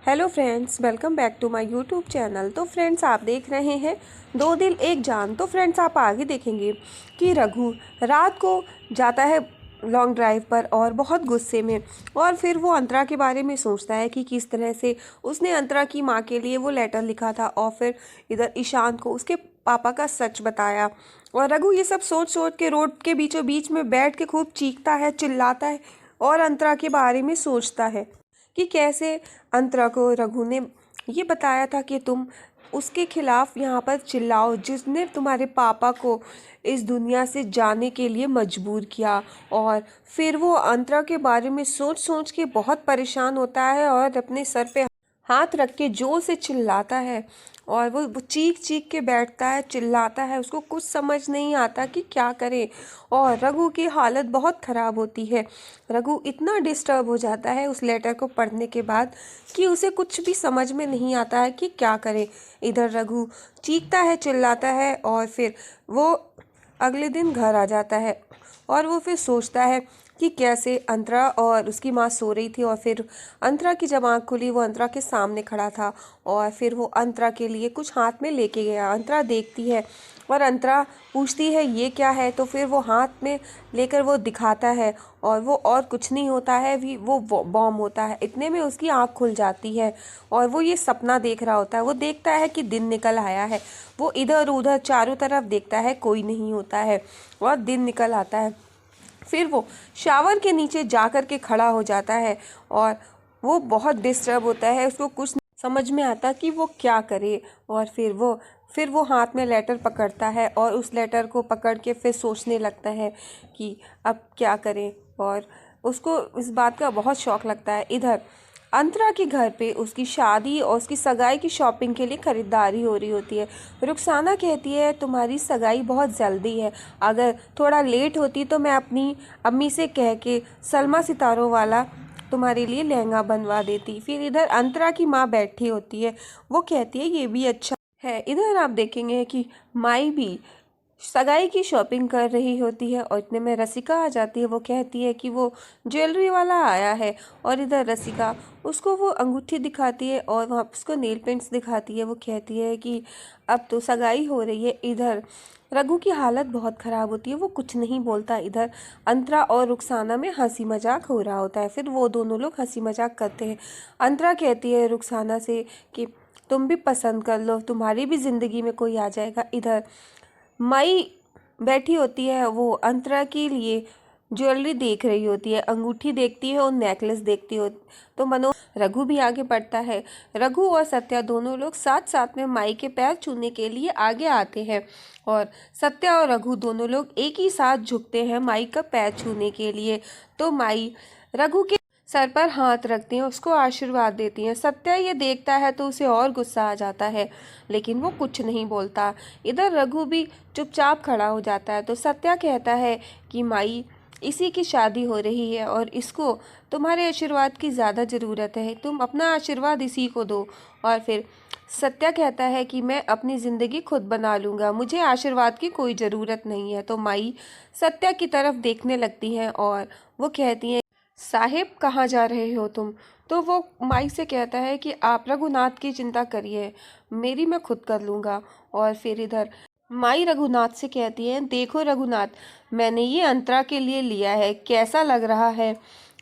Hello friends, welcome back to my YouTube channel. तो friends, आप देख रहे हैं दो दिल एक जान। तो फ्रेंड्स, आप आगे देखेंगे कि रघु रात को जाता है लॉन्ग ड्राइव पर और बहुत गुस्से में, और फिर वो अंतरा के बारे में सोचता है कि किस तरह से उसने अंतरा की माँ के लिए वो लेटर लिखा था और फिर इधर ईशान को उसके पापा का सच बताया। और रघु ये सब सोच सोच के रोड के बीचों बीच में बैठ के खूब चीखता है, चिल्लाता है और अंतरा के बारे में सोचता है कि कैसे अंतरा को रघु ने ये बताया था कि तुम उसके खिलाफ यहाँ पर चिल्लाओ जिसने तुम्हारे पापा को इस दुनिया से जाने के लिए मजबूर किया। और फिर वो अंतरा के बारे में सोच सोच के बहुत परेशान होता है और अपने सर पे हाथ रख के जोर से चिल्लाता है और वो चीख चीख के बैठता है, चिल्लाता है। उसको कुछ समझ नहीं आता कि क्या करे। और रघु की हालत बहुत ख़राब होती है। रघु इतना डिस्टर्ब हो जाता है उस लेटर को पढ़ने के बाद कि उसे कुछ भी समझ में नहीं आता है कि क्या करे। इधर रघु चीखता है, चिल्लाता है और फिर वो अगले दिन घर आ जाता है और वो फिर सोचता है कि कैसे अंतरा और उसकी माँ सो रही थी और फिर अंतरा की जब आँख खुली वो अंतरा के सामने खड़ा था और फिर वो अंतरा के लिए कुछ हाथ में लेके गया। अंतरा देखती है और अंतरा पूछती है ये क्या है, तो फिर वो हाथ में लेकर वो दिखाता है और वो और कुछ नहीं होता है, भी वो बॉम्ब होता है। इतने में उसकी आँख खुल जाती है और वो ये सपना देख रहा होता है। वो देखता है कि दिन निकल आया है। वो इधर उधर चारों तरफ देखता है, कोई नहीं होता है और दिन निकल आता है। फिर वो शावर के नीचे जाकर के खड़ा हो जाता है और वो बहुत डिस्टर्ब होता है। उसको कुछ समझ में आता कि वो क्या करे। और फिर वो हाथ में लेटर पकड़ता है और उस लेटर को पकड़ के फिर सोचने लगता है कि अब क्या करें। और उसको इस बात का बहुत शौक लगता है। इधर अंतरा के घर पे उसकी शादी और उसकी सगाई की शॉपिंग के लिए खरीदारी हो रही होती है। रुखसाना कहती है तुम्हारी सगाई बहुत जल्दी है, अगर थोड़ा लेट होती तो मैं अपनी अम्मी से कह के सलमा सितारों वाला तुम्हारे लिए लहंगा बनवा देती। फिर इधर अंतरा की माँ बैठी होती है, वो कहती है ये भी अच्छा है। इधर आप देखेंगे कि माई भी सगाई की शॉपिंग कर रही होती है और इतने में रसिका आ जाती है। वो कहती है कि वो ज्वेलरी वाला आया है और इधर रसिका उसको वो अंगूठी दिखाती है और वहाँ उसको नेल पेंट्स दिखाती है। वो कहती है कि अब तो सगाई हो रही है। इधर रघु की हालत बहुत ख़राब होती है, वो कुछ नहीं बोलता। इधर अंतरा और रुखसाना में हंसी मजाक हो रहा होता है। फिर वो दोनों लोग हंसी मजाक करते हैं। अंतरा कहती है रुखसाना से कि तुम भी पसंद कर लो, तुम्हारी भी ज़िंदगी में कोई आ जाएगा। इधर माई बैठी होती है, वो अंतरा के लिए ज्वेलरी देख रही होती है, अंगूठी देखती है और नेकलेस देखती हो। तो रघु भी आगे बढ़ता है। रघु और सत्या दोनों लोग साथ साथ में माई के पैर छूने के लिए आगे आते हैं और सत्या और रघु दोनों लोग एक ही साथ झुकते हैं माई का पैर छूने के लिए। तो माई रघु के सर पर हाथ रखती हैं, उसको आशीर्वाद देती हैं। सत्या ये देखता है तो उसे और गुस्सा आ जाता है, लेकिन वो कुछ नहीं बोलता। इधर रघु भी चुपचाप खड़ा हो जाता है। तो सत्या कहता है कि माई इसी की शादी हो रही है और इसको तुम्हारे आशीर्वाद की ज़्यादा ज़रूरत है, तुम अपना आशीर्वाद इसी को दो। और फिर सत्या कहता है कि मैं अपनी ज़िंदगी खुद बना लूँगा, मुझे आशीर्वाद की कोई ज़रूरत नहीं है। तो माई सत्या की तरफ देखने लगती हैं और वो कहती हैं साहिब कहाँ जा रहे हो तुम। तो वो माई से कहता है कि आप रघुनाथ की चिंता करिए, मेरी मैं खुद कर लूँगा। और फिर इधर माई रघुनाथ से कहती है देखो रघुनाथ, मैंने ये अंतरा के लिए लिया है, कैसा लग रहा है।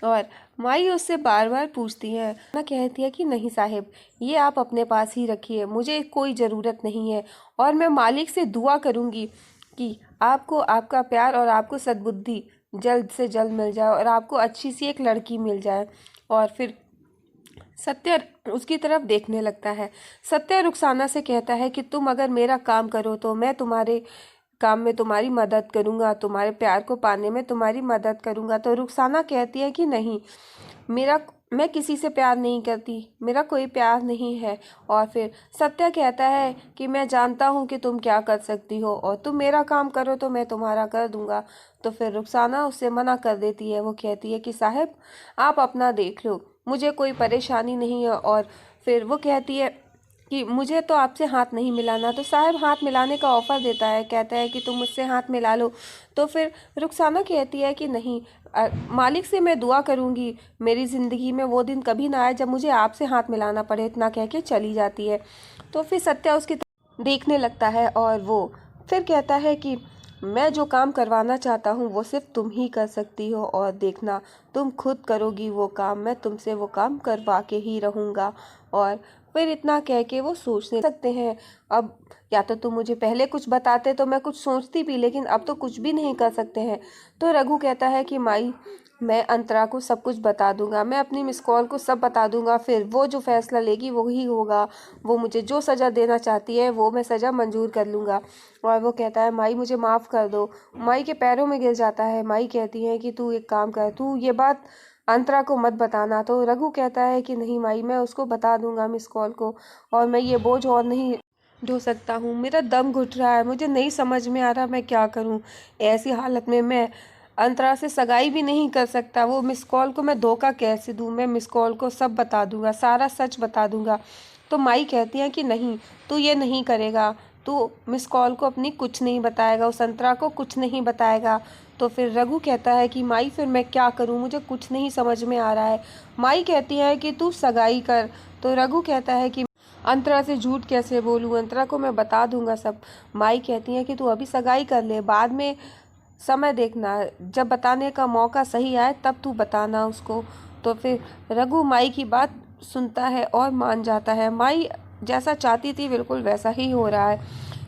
और माई उससे बार बार पूछती है ना, कहती है कि नहीं साहिब, ये आप अपने पास ही रखिए, मुझे कोई ज़रूरत नहीं है। और मैं मालिक से दुआ करूँगी कि आपको आपका प्यार और आपको सद्बुद्धि जल्द से जल्द मिल जाए और आपको अच्छी सी एक लड़की मिल जाए। और फिर सत्य उसकी तरफ देखने लगता है। सत्य रुखसाना से कहता है कि तुम अगर मेरा काम करो तो मैं तुम्हारे काम में तुम्हारी मदद करूँगा, तुम्हारे प्यार को पाने में तुम्हारी मदद करूँगा। तो रुखसाना कहती है कि नहीं, मैं किसी से प्यार नहीं करती, मेरा कोई प्यार नहीं है। और फिर सत्या कहता है कि मैं जानता हूँ कि तुम क्या कर सकती हो और तुम मेरा काम करो तो मैं तुम्हारा कर दूँगा। तो फिर रुखसाना उससे मना कर देती है। वो कहती है कि साहब आप अपना देख लो, मुझे कोई परेशानी नहीं है। और फिर वो कहती है कि मुझे तो आपसे हाथ नहीं मिलाना। तो साहब हाथ मिलाने का ऑफ़र देता है, कहता है कि तुम मुझसे हाथ मिला लो। तो फिर रुखसाना कहती है कि नहीं, मालिक से मैं दुआ करूँगी मेरी ज़िंदगी में वो दिन कभी ना आए जब मुझे आपसे हाथ मिलाना पड़े। इतना कह के चली जाती है। तो फिर सत्या उसकी तरफ देखने लगता है और वो फिर कहता है कि मैं जो काम करवाना चाहता हूँ वो सिर्फ तुम ही कर सकती हो, और देखना तुम खुद करोगी वो काम, मैं तुमसे वो काम करवा के ही रहूँगा। और फिर इतना कह के वो सोचने सकते हैं, अब या तो तुम मुझे पहले कुछ बताते तो मैं कुछ सोचती भी, लेकिन अब तो कुछ भी नहीं कर सकते हैं। तो रघु कहता है कि माई, मैं अंतरा को सब कुछ बता दूंगा, मैं अपनी मिस कॉल को सब बता दूंगा, फिर वो जो फैसला लेगी वही होगा। वो मुझे जो सज़ा देना चाहती है वो मैं सज़ा मंजूर कर लूँगा। और वो कहता है माई मुझे माफ़ कर दो। माई के पैरों में गिर जाता है। माई कहती है कि तू एक काम कर, तू ये बात अंतरा को मत बताना। तो रघु कहता है कि नहीं माई, मैं उसको बता दूंगा मिस कॉल को, और मैं ये बोझ और नहीं ढो सकता हूँ। मेरा दम घुट रहा है, मुझे नहीं समझ में आ रहा मैं क्या करूँ। ऐसी हालत में मैं अंतरा से सगाई भी नहीं कर सकता। वो मिस कॉल को मैं धोखा कैसे दूँ? मैं मिस कॉल को सब बता दूंगा, सारा सच बता दूंगा। तो माई कहती है कि नहीं, तू ये नहीं करेगा, तू मिस कॉल को अपनी कुछ नहीं बताएगा, उस अंतरा को कुछ नहीं बताएगा। तो फिर रघु कहता है कि माई फिर मैं क्या करूं, मुझे कुछ नहीं समझ में आ रहा है। माई कहती है कि तू सगाई कर। तो रघु कहता है कि अंतरा से झूठ कैसे बोलूं, अंतरा को मैं बता दूंगा सब। माई कहती है कि तू अभी सगाई कर ले, बाद में समय देखना, जब बताने का मौका सही आए तब तू बताना उसको। तो फिर रघु माई की बात सुनता है और मान जाता है। माई जैसा चाहती थी बिल्कुल वैसा ही हो रहा है।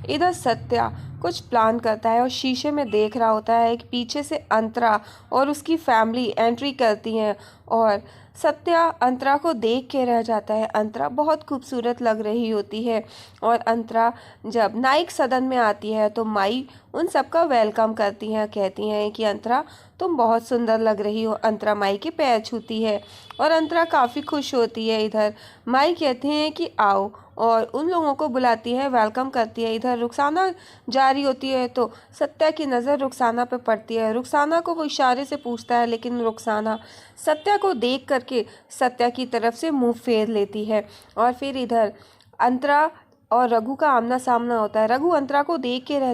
इधर सत्या कुछ प्लान करता है और शीशे में देख रहा होता है कि पीछे से अंतरा और उसकी फैमिली एंट्री करती हैं, और सत्या अंतरा को देख के रह जाता है। अंतरा बहुत खूबसूरत लग रही होती है, और अंतरा जब नाइक सदन में आती है तो माई उन सबका वेलकम करती हैं, कहती हैं कि अंतरा तुम बहुत सुंदर लग रही हो। अंतरा माई के पैर छूती है और अंतरा काफ़ी खुश होती है। इधर माई कहती हैं कि आओ, और उन लोगों को बुलाती है, वेलकम करती है। इधर रुखसाना जा रही होती है तो सत्या की नज़र रुखसाना पे पड़ती है। रुखसाना को वो इशारे से पूछता है, लेकिन रुखसाना सत्या को देख करके सत्या की तरफ से मुंह फेर लेती है। और फिर इधर अंतरा और रघु का आमना सामना होता है। रघु अंतरा को देख के रह